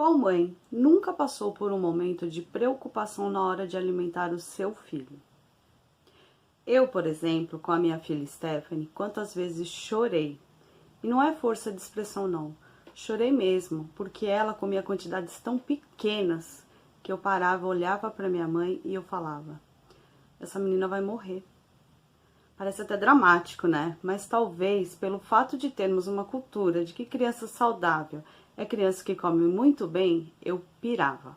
Qual mãe nunca passou por um momento de preocupação na hora de alimentar o seu filho? Eu, por exemplo, com a minha filha Stephanie, quantas vezes chorei. E não é força de expressão não. Chorei mesmo, porque ela comia quantidades tão pequenas que eu parava, olhava para minha mãe e eu falava: essa menina vai morrer. Parece até dramático, né? Mas talvez pelo fato de termos uma cultura de que criança saudável é criança que come muito bem, eu pirava.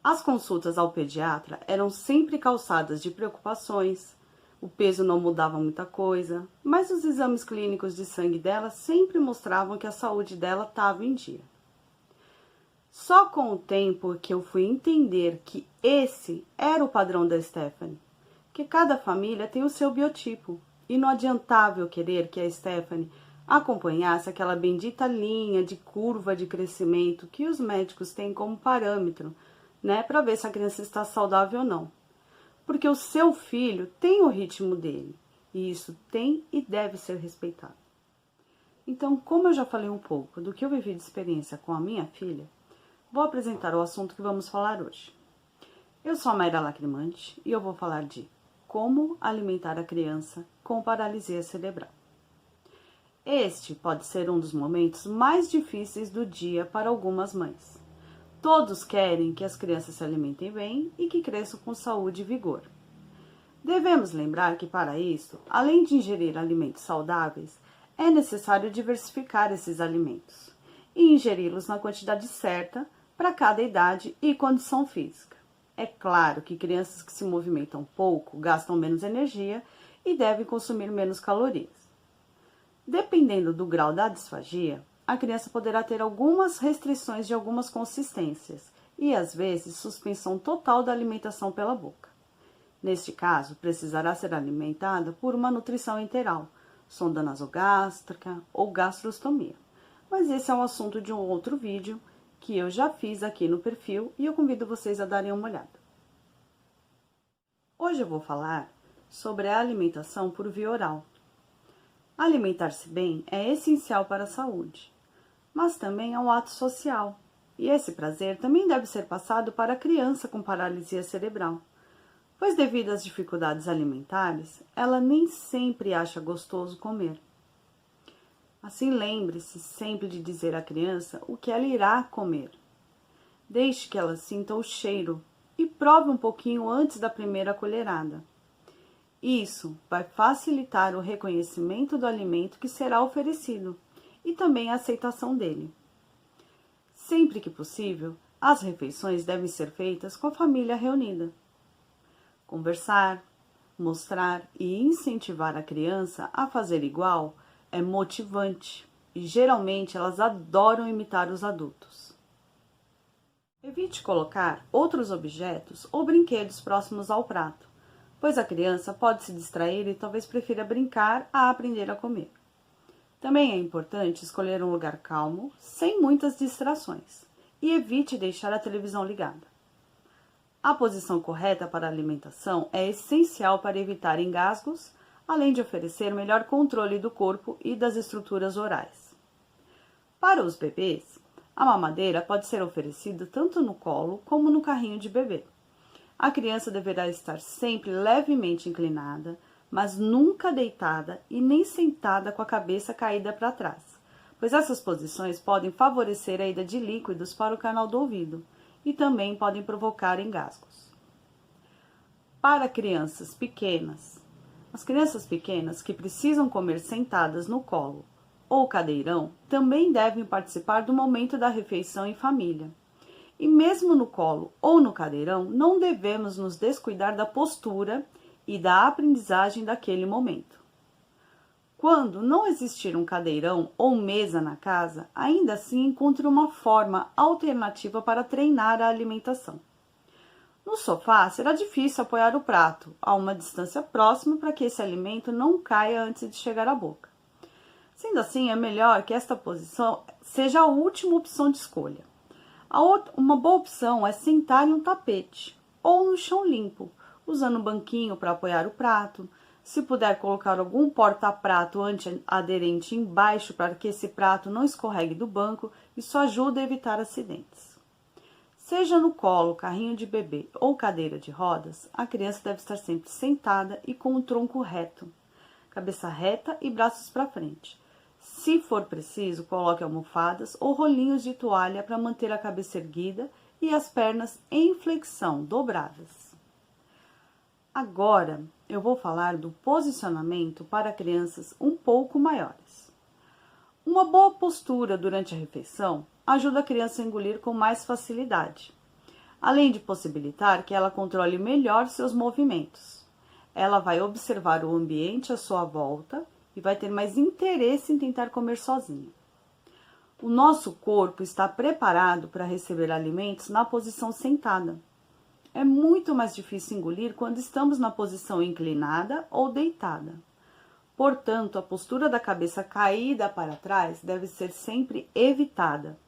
As consultas ao pediatra eram sempre calçadas de preocupações, o peso não mudava muita coisa, mas os exames clínicos de sangue dela sempre mostravam que a saúde dela estava em dia. Só com o tempo que eu fui entender que esse era o padrão da Stephanie, que cada família tem o seu biotipo, e não adiantava eu querer que a Stephanie acompanhasse aquela bendita linha de curva de crescimento que os médicos têm como parâmetro, né, para ver se a criança está saudável ou não. Porque o seu filho tem o ritmo dele, e isso tem e deve ser respeitado. Então, como eu já falei um pouco do que eu vivi de experiência com a minha filha, vou apresentar o assunto que vamos falar hoje. Eu sou a Mayra Lacrimante e eu vou falar de como alimentar a criança com paralisia cerebral. Este pode ser um dos momentos mais difíceis do dia para algumas mães. Todos querem que as crianças se alimentem bem e que cresçam com saúde e vigor. Devemos lembrar que para isso, além de ingerir alimentos saudáveis, é necessário diversificar esses alimentos e ingeri-los na quantidade certa para cada idade e condição física. É claro que crianças que se movimentam pouco gastam menos energia e devem consumir menos calorias. Dependendo do grau da disfagia, a criança poderá ter algumas restrições de algumas consistências e, às vezes, suspensão total da alimentação pela boca. Neste caso, precisará ser alimentada por uma nutrição enteral, sonda nasogástrica ou gastrostomia. Mas esse é um assunto de um outro vídeo que eu já fiz aqui no perfil e eu convido vocês a darem uma olhada. Hoje eu vou falar sobre a alimentação por via oral. Alimentar-se bem é essencial para a saúde, mas também é um ato social, e esse prazer também deve ser passado para a criança com paralisia cerebral, pois devido às dificuldades alimentares, ela nem sempre acha gostoso comer. Assim, lembre-se sempre de dizer à criança o que ela irá comer. Deixe que ela sinta o cheiro e prove um pouquinho antes da primeira colherada. Isso vai facilitar o reconhecimento do alimento que será oferecido e também a aceitação dele. Sempre que possível, as refeições devem ser feitas com a família reunida. Conversar, mostrar e incentivar a criança a fazer igual é motivante e geralmente elas adoram imitar os adultos. Evite colocar outros objetos ou brinquedos próximos ao prato, pois a criança pode se distrair e talvez prefira brincar a aprender a comer. Também é importante escolher um lugar calmo, sem muitas distrações, e evite deixar a televisão ligada. A posição correta para a alimentação é essencial para evitar engasgos, além de oferecer melhor controle do corpo e das estruturas orais. Para os bebês, a mamadeira pode ser oferecida tanto no colo como no carrinho de bebê. A criança deverá estar sempre levemente inclinada, mas nunca deitada e nem sentada com a cabeça caída para trás, pois essas posições podem favorecer a ida de líquidos para o canal do ouvido e também podem provocar engasgos. Para crianças pequenas, as crianças pequenas que precisam comer sentadas no colo ou cadeirão também devem participar do momento da refeição em família. E mesmo no colo ou no cadeirão, não devemos nos descuidar da postura e da aprendizagem daquele momento. Quando não existir um cadeirão ou mesa na casa, ainda assim encontre uma forma alternativa para treinar a alimentação. No sofá, será difícil apoiar o prato a uma distância próxima para que esse alimento não caia antes de chegar à boca. Sendo assim, é melhor que esta posição seja a última opção de escolha. Uma boa opção é sentar em um tapete ou no chão limpo, usando um banquinho para apoiar o prato, Se puder colocar algum porta-prato antiaderente embaixo para que esse prato não escorregue do banco, isso ajuda a evitar acidentes. Seja no colo, carrinho de bebê ou cadeira de rodas, a criança deve estar sempre sentada e com o tronco reto, cabeça reta e braços para frente. Se for preciso, coloque almofadas ou rolinhos de toalha para manter a cabeça erguida e as pernas em flexão, dobradas. Agora, eu vou falar do posicionamento para crianças um pouco maiores. Uma boa postura durante a refeição ajuda a criança a engolir com mais facilidade, além de possibilitar que ela controle melhor seus movimentos. Ela vai observar o ambiente à sua volta e vai ter mais interesse em tentar comer sozinha. O nosso corpo está preparado para receber alimentos na posição sentada. É muito mais difícil engolir quando estamos na posição inclinada ou deitada. Portanto, a postura da cabeça caída para trás deve ser sempre evitada.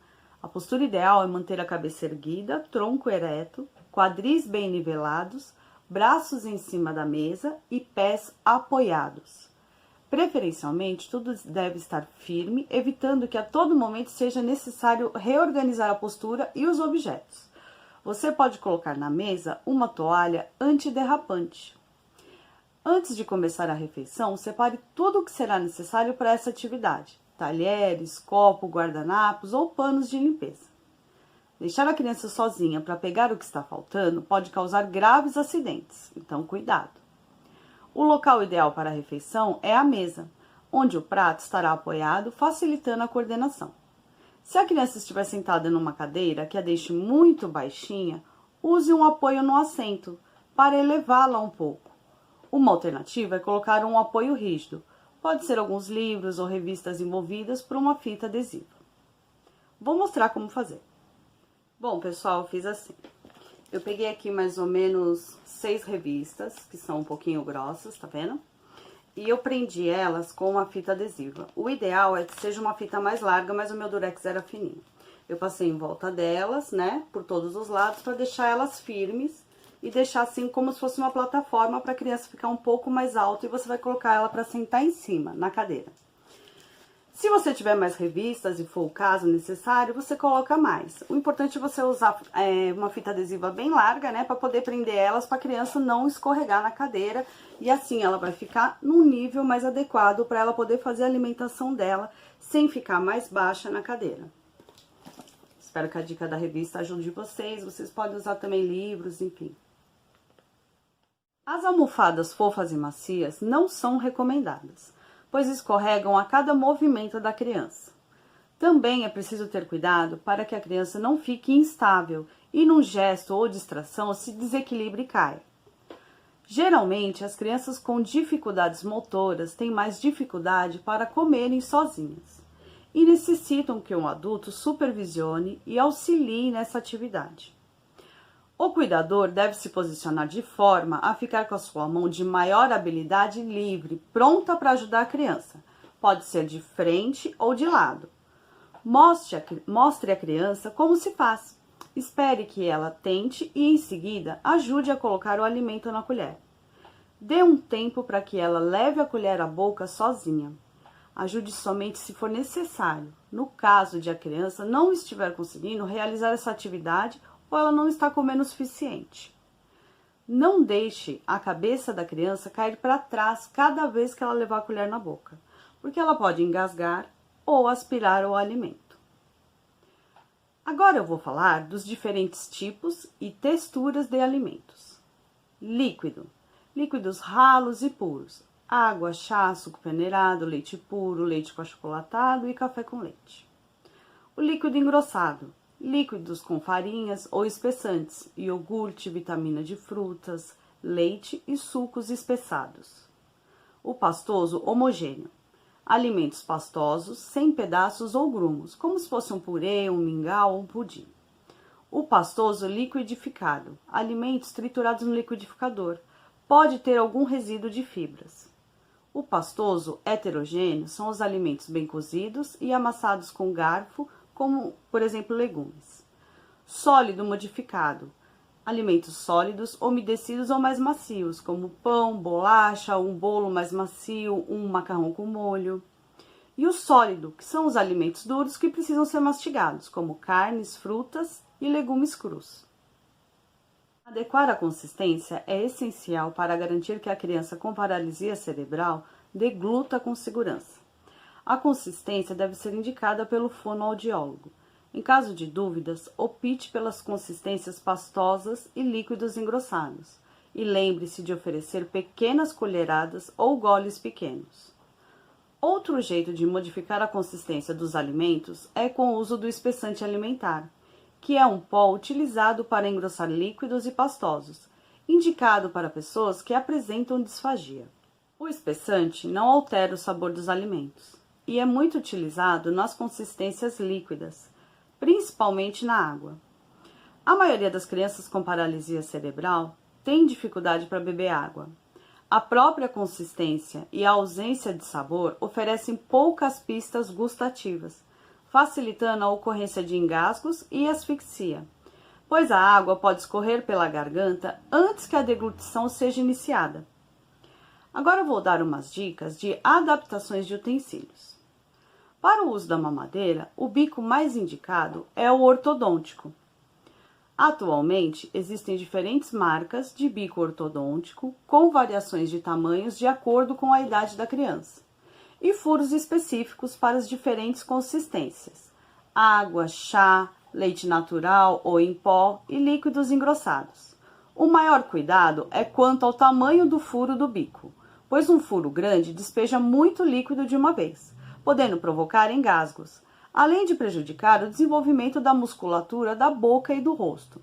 A postura ideal é manter a cabeça erguida, tronco ereto, quadris bem nivelados, braços em cima da mesa e pés apoiados. Preferencialmente, tudo deve estar firme, evitando que a todo momento seja necessário reorganizar a postura e os objetos. Você pode colocar na mesa uma toalha antiderrapante. Antes de começar a refeição, separe tudo o que será necessário para essa atividade: talheres, copo, guardanapos ou panos de limpeza. Deixar a criança sozinha para pegar o que está faltando pode causar graves acidentes, então cuidado. O local ideal para a refeição é a mesa, onde o prato estará apoiado, facilitando a coordenação. Se a criança estiver sentada numa cadeira que a deixe muito baixinha, use um apoio no assento para elevá-la um pouco. Uma alternativa é colocar um apoio rígido. Pode ser alguns livros ou revistas envolvidas por uma fita adesiva. Vou mostrar como fazer. Bom, pessoal, eu fiz assim. Eu peguei aqui mais ou menos 6 revistas, que são um pouquinho grossas, tá vendo? E eu prendi elas com uma fita adesiva. O ideal é que seja uma fita mais larga, mas o meu durex era fininho. Eu passei em volta delas, né, por todos os lados, para deixar elas firmes e deixar assim como se fosse uma plataforma para a criança ficar um pouco mais alta e você vai colocar ela para sentar em cima, na cadeira. Se você tiver mais revistas e for o caso necessário, você coloca mais. O importante é você usar uma fita adesiva bem larga, né, para poder prender elas para a criança não escorregar na cadeira. E assim ela vai ficar num nível mais adequado para ela poder fazer a alimentação dela sem ficar mais baixa na cadeira. Espero que a dica da revista ajude vocês. Vocês podem usar também livros, enfim. As almofadas fofas e macias não são recomendadas, pois escorregam a cada movimento da criança. Também é preciso ter cuidado para que a criança não fique instável e num gesto ou distração se desequilibre e caia. Geralmente, as crianças com dificuldades motoras têm mais dificuldade para comerem sozinhas e necessitam que um adulto supervisione e auxilie nessa atividade. O cuidador deve se posicionar de forma a ficar com a sua mão de maior habilidade livre, pronta para ajudar a criança. Pode ser de frente ou de lado. Mostre à criança como se faz. Espere que ela tente e, em seguida, ajude a colocar o alimento na colher. Dê um tempo para que ela leve a colher à boca sozinha. Ajude somente se for necessário, no caso de a criança não estiver conseguindo realizar essa atividade ou ela não está comendo o suficiente. Não deixe a cabeça da criança cair para trás cada vez que ela levar a colher na boca, porque ela pode engasgar ou aspirar o alimento. Agora eu vou falar dos diferentes tipos e texturas de alimentos. Líquido. Líquidos ralos e puros. Água, chá, suco peneirado, leite puro, leite achocolatado e café com leite. O líquido engrossado. Líquidos com farinhas ou espessantes, iogurte, vitamina de frutas, leite e sucos espessados. O pastoso homogêneo. Alimentos pastosos, sem pedaços ou grumos, como se fosse um purê, um mingau ou um pudim. O pastoso liquidificado. Alimentos triturados no liquidificador. Pode ter algum resíduo de fibras. O pastoso heterogêneo são os alimentos bem cozidos e amassados com garfo, como, por exemplo, legumes. Sólido modificado. Alimentos sólidos, umedecidos ou mais macios, como pão, bolacha, um bolo mais macio, um macarrão com molho. E o sólido, que são os alimentos duros que precisam ser mastigados, como carnes, frutas e legumes crus. Adequar a consistência é essencial para garantir que a criança com paralisia cerebral degluta com segurança. A consistência deve ser indicada pelo fonoaudiólogo. Em caso de dúvidas, opte pelas consistências pastosas e líquidos engrossados. E lembre-se de oferecer pequenas colheradas ou goles pequenos. Outro jeito de modificar a consistência dos alimentos é com o uso do espessante alimentar, que é um pó utilizado para engrossar líquidos e pastosos, indicado para pessoas que apresentam disfagia. O espessante não altera o sabor dos alimentos e é muito utilizado nas consistências líquidas, principalmente na água. A maioria das crianças com paralisia cerebral tem dificuldade para beber água. A própria consistência e a ausência de sabor oferecem poucas pistas gustativas, facilitando a ocorrência de engasgos e asfixia, pois a água pode escorrer pela garganta antes que a deglutição seja iniciada. Agora vou dar umas dicas de adaptações de utensílios. Para o uso da mamadeira, o bico mais indicado é o ortodôntico. Atualmente, existem diferentes marcas de bico ortodôntico com variações de tamanhos de acordo com a idade da criança e furos específicos para as diferentes consistências: água, chá, leite natural ou em pó e líquidos engrossados. O maior cuidado é quanto ao tamanho do furo do bico, pois um furo grande despeja muito líquido de uma vez, podendo provocar engasgos, além de prejudicar o desenvolvimento da musculatura da boca e do rosto.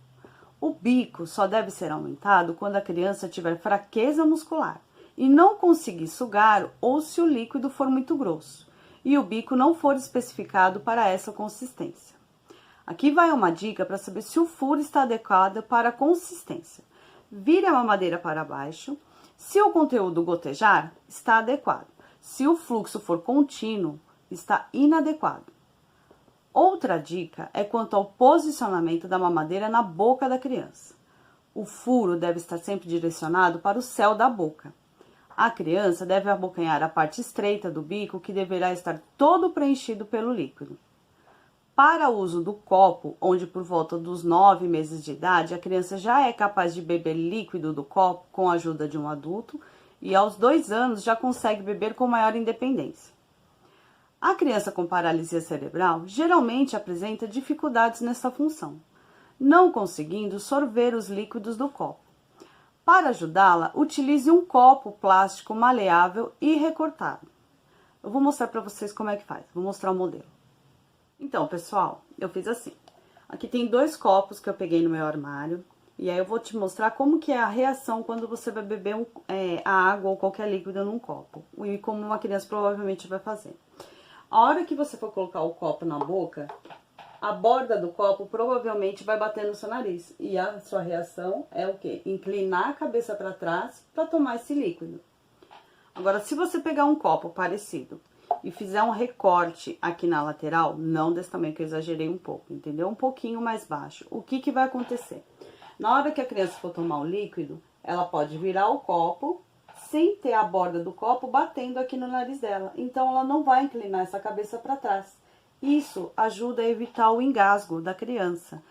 O bico só deve ser aumentado quando a criança tiver fraqueza muscular e não conseguir sugar ou se o líquido for muito grosso e o bico não for especificado para essa consistência. Aqui vai uma dica para saber se o furo está adequado para a consistência. Vire a mamadeira para baixo. Se o conteúdo gotejar, está adequado. Se o fluxo for contínuo, está inadequado. Outra dica é quanto ao posicionamento da mamadeira na boca da criança. O furo deve estar sempre direcionado para o céu da boca. A criança deve abocanhar a parte estreita do bico, que deverá estar todo preenchido pelo líquido. Para o uso do copo, onde por volta dos 9 meses de idade, a criança já é capaz de beber líquido do copo com a ajuda de um adulto e aos 2 anos já consegue beber com maior independência. A criança com paralisia cerebral geralmente apresenta dificuldades nessa função, não conseguindo sorver os líquidos do copo. Para ajudá-la, utilize um copo plástico maleável e recortado. Eu vou mostrar para vocês como é que faz, vou mostrar o modelo. Então, pessoal, eu fiz assim. Aqui tem 2 copos que eu peguei no meu armário. E aí eu vou te mostrar como que é a reação quando você vai beber a água ou qualquer líquido num copo. E como uma criança provavelmente vai fazer. A hora que você for colocar o copo na boca, a borda do copo provavelmente vai bater no seu nariz. E a sua reação é o quê? Inclinar a cabeça para trás para tomar esse líquido. Agora, se você pegar um copo parecido e fizer um recorte aqui na lateral, não desse tamanho que eu exagerei um pouco, entendeu? Um pouquinho mais baixo. O que que vai acontecer? Na hora que a criança for tomar o líquido, ela pode virar o copo sem ter a borda do copo batendo aqui no nariz dela. Então, ela não vai inclinar essa cabeça para trás. Isso ajuda a evitar o engasgo da criança.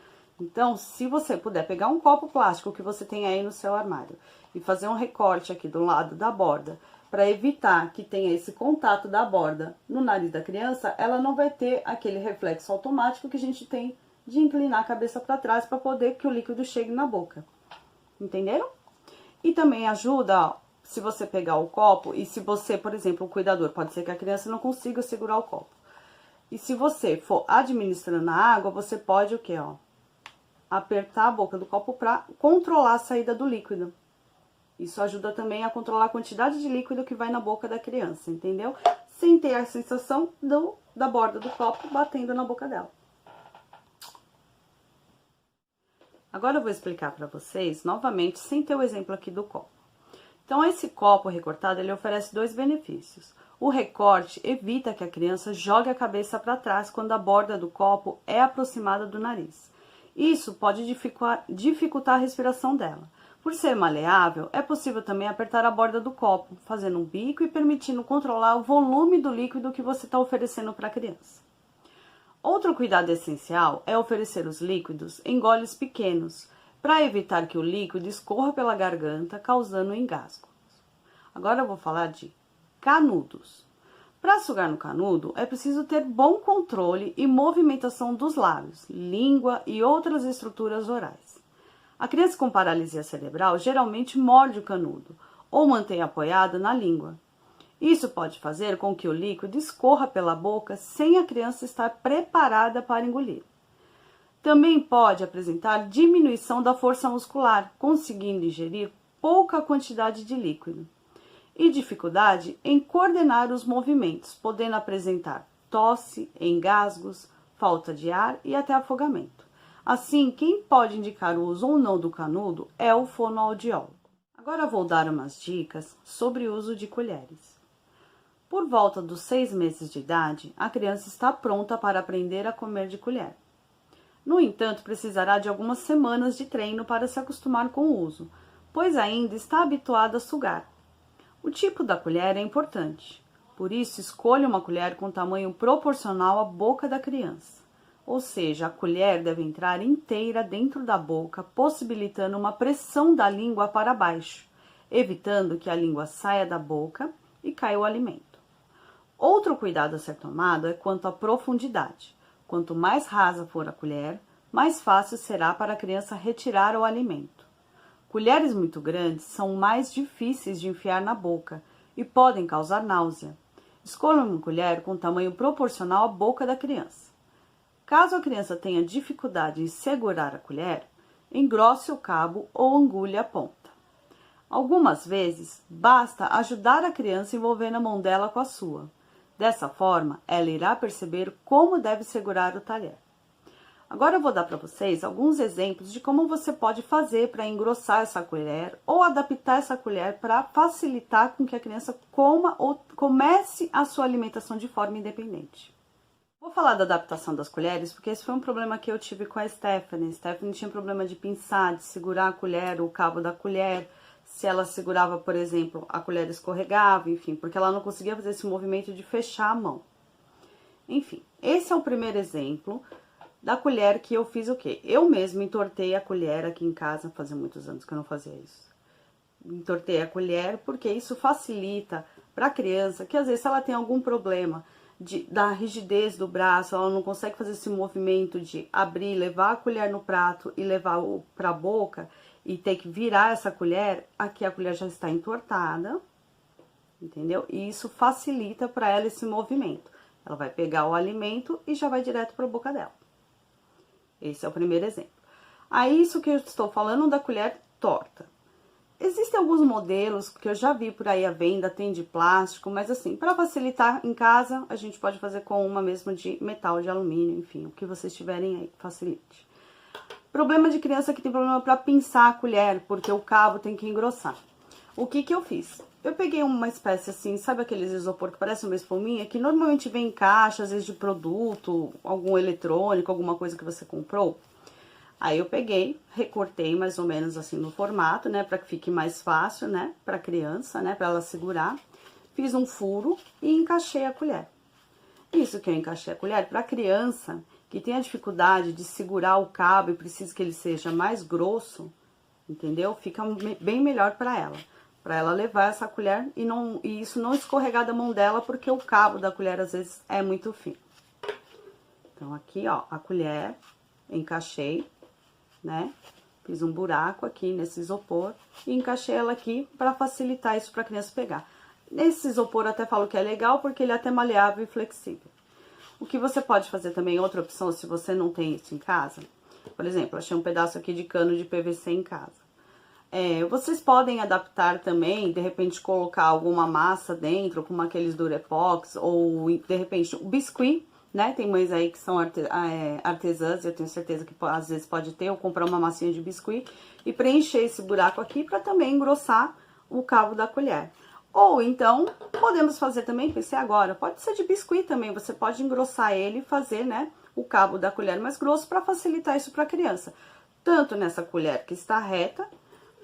Então, se você puder pegar um copo plástico que você tem aí no seu armário e fazer um recorte aqui do lado da borda, para evitar que tenha esse contato da borda no nariz da criança, ela não vai ter aquele reflexo automático que a gente tem de inclinar a cabeça para trás para poder que o líquido chegue na boca. Entenderam? E também ajuda, ó, se você pegar o copo e se você, por exemplo, o cuidador, pode ser que a criança não consiga segurar o copo. E se você for administrando a água, você pode o quê, ó? Apertar a boca do copo para controlar a saída do líquido. Isso ajuda também a controlar a quantidade de líquido que vai na boca da criança, entendeu? Sem ter a sensação da borda do copo batendo na boca dela. Agora eu vou explicar para vocês, novamente, sem ter o exemplo aqui do copo. Então, esse copo recortado, ele oferece 2 benefícios. O recorte evita que a criança jogue a cabeça para trás quando a borda do copo é aproximada do nariz. Isso pode dificultar a respiração dela. Por ser maleável, é possível também apertar a borda do copo, fazendo um bico e permitindo controlar o volume do líquido que você está oferecendo para a criança. Outro cuidado essencial é oferecer os líquidos em goles pequenos, para evitar que o líquido escorra pela garganta, causando engasgo. Agora eu vou falar de canudos. Para sugar no canudo, é preciso ter bom controle e movimentação dos lábios, língua e outras estruturas orais. A criança com paralisia cerebral geralmente morde o canudo ou mantém apoiado na língua. Isso pode fazer com que o líquido escorra pela boca sem a criança estar preparada para engolir. Também pode apresentar diminuição da força muscular, conseguindo ingerir pouca quantidade de líquido. E dificuldade em coordenar os movimentos, podendo apresentar tosse, engasgos, falta de ar e até afogamento. Assim, quem pode indicar o uso ou não do canudo é o fonoaudiólogo. Agora vou dar umas dicas sobre o uso de colheres. Por volta dos 6 meses de idade, a criança está pronta para aprender a comer de colher. No entanto, precisará de algumas semanas de treino para se acostumar com o uso, pois ainda está habituada a sugar. O tipo da colher é importante, por isso escolha uma colher com tamanho proporcional à boca da criança. Ou seja, a colher deve entrar inteira dentro da boca, possibilitando uma pressão da língua para baixo, evitando que a língua saia da boca e caia o alimento. Outro cuidado a ser tomado é quanto à profundidade. Quanto mais rasa for a colher, mais fácil será para a criança retirar o alimento. Colheres muito grandes são mais difíceis de enfiar na boca e podem causar náusea. Escolha uma colher com tamanho proporcional à boca da criança. Caso a criança tenha dificuldade em segurar a colher, engrosse o cabo ou engulhe a ponta. Algumas vezes, basta ajudar a criança envolvendo a mão dela com a sua. Dessa forma, ela irá perceber como deve segurar o talher. Agora eu vou dar para vocês alguns exemplos de como você pode fazer para engrossar essa colher ou adaptar essa colher para facilitar com que a criança coma ou comece a sua alimentação de forma independente. Vou falar da adaptação das colheres, porque esse foi um problema que eu tive com a Stephanie. Stephanie tinha problema de pinçar, de segurar a colher, o cabo da colher. Se ela segurava, por exemplo, a colher escorregava, enfim, porque ela não conseguia fazer esse movimento de fechar a mão. Enfim, esse é o primeiro exemplo da colher que eu fiz o quê? Eu mesma entortei a colher aqui em casa, fazia muitos anos que eu não fazia isso. Entortei a colher porque isso facilita para a criança, que às vezes ela tem algum problema da rigidez do braço, ela não consegue fazer esse movimento de abrir, levar a colher no prato e levar para a boca e ter que virar essa colher, aqui a colher já está entortada, entendeu? E isso facilita para ela esse movimento. Ela vai pegar o alimento e já vai direto para a boca dela. Esse é o primeiro exemplo. Aí, isso que eu estou falando da colher torta. Existem alguns modelos que eu já vi por aí à venda, tem de plástico, mas assim, para facilitar em casa, a gente pode fazer com uma mesmo de metal, de alumínio, enfim, o que vocês tiverem aí, facilite. Problema de criança que tem problema para pinçar a colher, porque o cabo tem que engrossar. O que eu fiz? Eu peguei uma espécie assim, sabe aqueles isopor que parece uma espuminha, que normalmente vem em caixa, às vezes de produto, algum eletrônico, alguma coisa que você comprou. Aí eu peguei, recortei mais ou menos assim no formato, né, para que fique mais fácil, né, para criança, né, para ela segurar. Fiz um furo e encaixei a colher. Isso que eu encaixei a colher, para criança que tem a dificuldade de segurar o cabo e precisa que ele seja mais grosso, entendeu? Fica bem melhor para ela levar essa colher e isso não escorregar da mão dela, porque o cabo da colher às vezes é muito fino. Então aqui, ó, a colher, encaixei, né? Fiz um buraco aqui nesse isopor e encaixei ela aqui para facilitar isso para a criança pegar. Nesse isopor eu até falo que é legal porque ele é até maleável e flexível. O que você pode fazer também, outra opção, se você não tem isso em casa, por exemplo, achei um pedaço aqui de cano de PVC em casa. Vocês podem adaptar também, de repente colocar alguma massa dentro, como aqueles Durepox, ou de repente o biscuit, né? Tem mães aí que são artesãs, eu tenho certeza que às vezes pode ter, ou comprar uma massinha de biscuit e preencher esse buraco aqui para também engrossar o cabo da colher. Ou então, podemos fazer também, pensei agora, pode ser de biscuit também, você pode engrossar ele e fazer, né, o cabo da colher mais grosso para facilitar isso para a criança. Tanto nessa colher que está reta,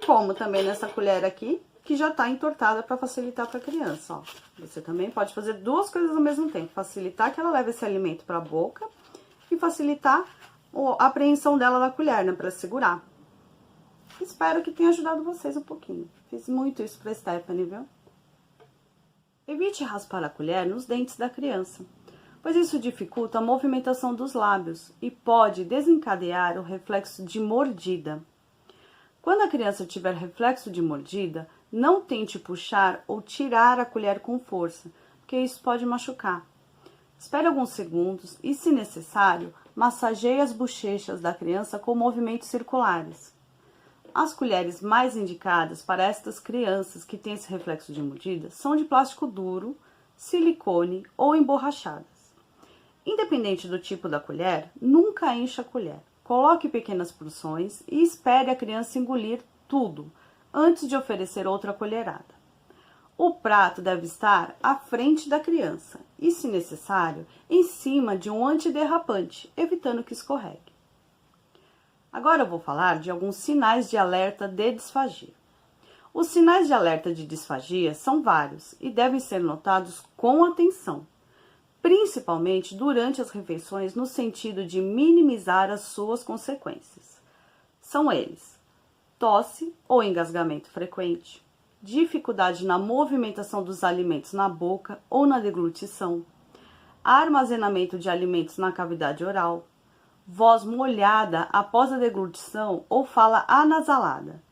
como também nessa colher aqui, que já está entortada para facilitar para a criança, ó. Você também pode fazer duas coisas ao mesmo tempo, facilitar que ela leve esse alimento para a boca e facilitar a apreensão dela na colher, né, para segurar. Espero que tenha ajudado vocês um pouquinho. Fiz muito isso para Stephanie, viu? Evite raspar a colher nos dentes da criança, pois isso dificulta a movimentação dos lábios e pode desencadear o reflexo de mordida. Quando a criança tiver reflexo de mordida, não tente puxar ou tirar a colher com força, porque isso pode machucar. Espere alguns segundos e, se necessário, massageie as bochechas da criança com movimentos circulares. As colheres mais indicadas para estas crianças que têm esse reflexo de mordida são de plástico duro, silicone ou emborrachadas. Independente do tipo da colher, nunca encha a colher. Coloque pequenas porções e espere a criança engolir tudo antes de oferecer outra colherada. O prato deve estar à frente da criança e, se necessário, em cima de um antiderrapante, evitando que escorregue. Agora eu vou falar de alguns sinais de alerta de disfagia. Os sinais de alerta de disfagia são vários e devem ser notados com atenção, principalmente durante as refeições, no sentido de minimizar as suas consequências. São eles: tosse ou engasgamento frequente, dificuldade na movimentação dos alimentos na boca ou na deglutição, armazenamento de alimentos na cavidade oral, voz molhada após a deglutição ou fala anasalada,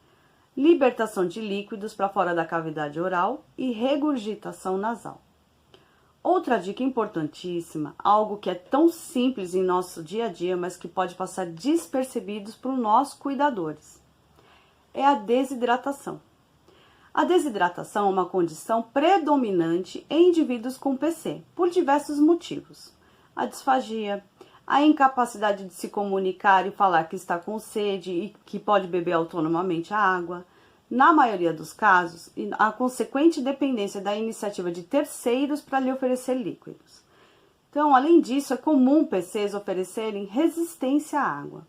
libertação de líquidos para fora da cavidade oral e regurgitação nasal. Outra dica importantíssima, algo que é tão simples em nosso dia a dia, mas que pode passar despercebidos por nós cuidadores, é a desidratação. A desidratação é uma condição predominante em indivíduos com PC, por diversos motivos. A disfagia, a incapacidade de se comunicar e falar que está com sede e que pode beber autonomamente a água. Na maioria dos casos, a consequente dependência da iniciativa de terceiros para lhe oferecer líquidos. Então, além disso, é comum PCs oferecerem resistência à água.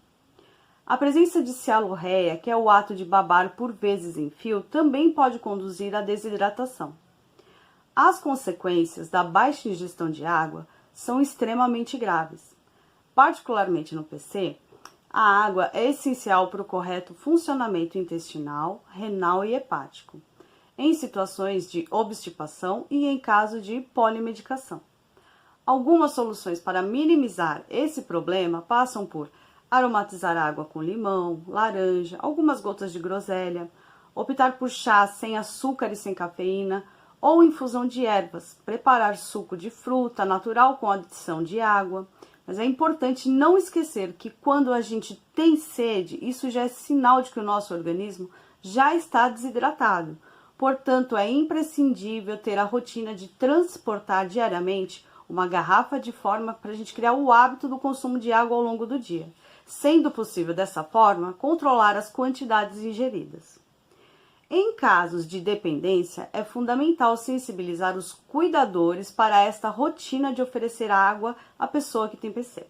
A presença de cialorreia, que é o ato de babar por vezes em fio, também pode conduzir à desidratação. As consequências da baixa ingestão de água são extremamente graves. Particularmente no PC, a água é essencial para o correto funcionamento intestinal, renal e hepático, em situações de obstipação e em caso de polimedicação. Algumas soluções para minimizar esse problema passam por aromatizar a água com limão, laranja, algumas gotas de groselha, optar por chá sem açúcar e sem cafeína ou infusão de ervas, preparar suco de fruta natural com adição de água. Mas é importante não esquecer que quando a gente tem sede, isso já é sinal de que o nosso organismo já está desidratado. Portanto, é imprescindível ter a rotina de transportar diariamente uma garrafa de forma para a gente criar o hábito do consumo de água ao longo do dia, sendo possível dessa forma controlar as quantidades ingeridas. Em casos de dependência, é fundamental sensibilizar os cuidadores para esta rotina de oferecer água à pessoa que tem PC.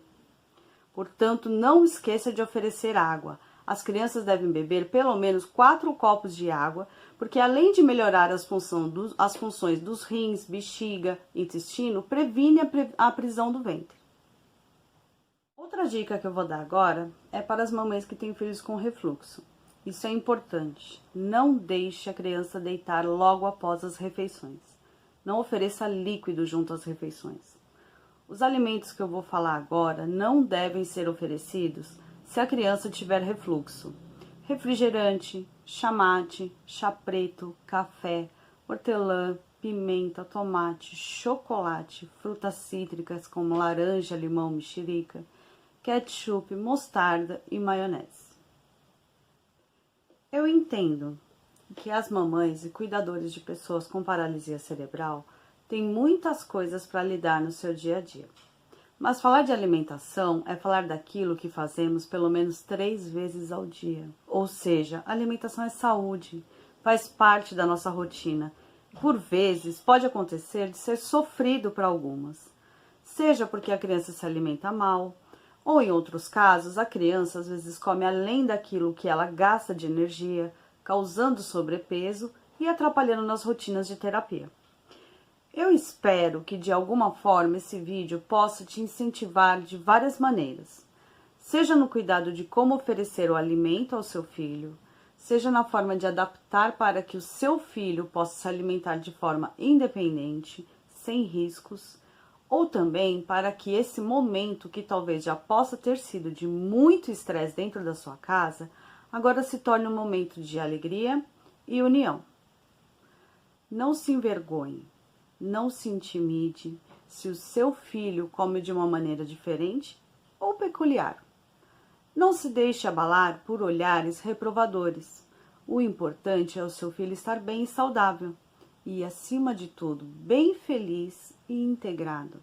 Portanto, não esqueça de oferecer água. As crianças devem beber pelo menos 4 copos de água, porque além de melhorar as funções dos rins, bexiga, intestino, previne a prisão do ventre. Outra dica que eu vou dar agora é para as mamães que têm filhos com refluxo. Isso é importante. Não deixe a criança deitar logo após as refeições. Não ofereça líquido junto às refeições. Os alimentos que eu vou falar agora não devem ser oferecidos se a criança tiver refluxo. Refrigerante, chá mate, chá preto, café, hortelã, pimenta, tomate, chocolate, frutas cítricas como laranja, limão, mexerica, ketchup, mostarda e maionese. Eu entendo que as mamães e cuidadores de pessoas com paralisia cerebral têm muitas coisas para lidar no seu dia a dia. Mas falar de alimentação é falar daquilo que fazemos pelo menos 3 vezes ao dia. Ou seja, alimentação é saúde, faz parte da nossa rotina. Por vezes, pode acontecer de ser sofrido para algumas. Seja porque a criança se alimenta mal, Ou em outros casos, a criança às vezes come além daquilo que ela gasta de energia, causando sobrepeso e atrapalhando nas rotinas de terapia. Eu espero que de alguma forma esse vídeo possa te incentivar de várias maneiras, seja no cuidado de como oferecer o alimento ao seu filho, seja na forma de adaptar para que o seu filho possa se alimentar de forma independente, sem riscos, ou também para que esse momento, que talvez já possa ter sido de muito estresse dentro da sua casa, agora se torne um momento de alegria e união. Não se envergonhe, não se intimide se o seu filho come de uma maneira diferente ou peculiar. Não se deixe abalar por olhares reprovadores. O importante é o seu filho estar bem e saudável e, acima de tudo, bem feliz e integrado.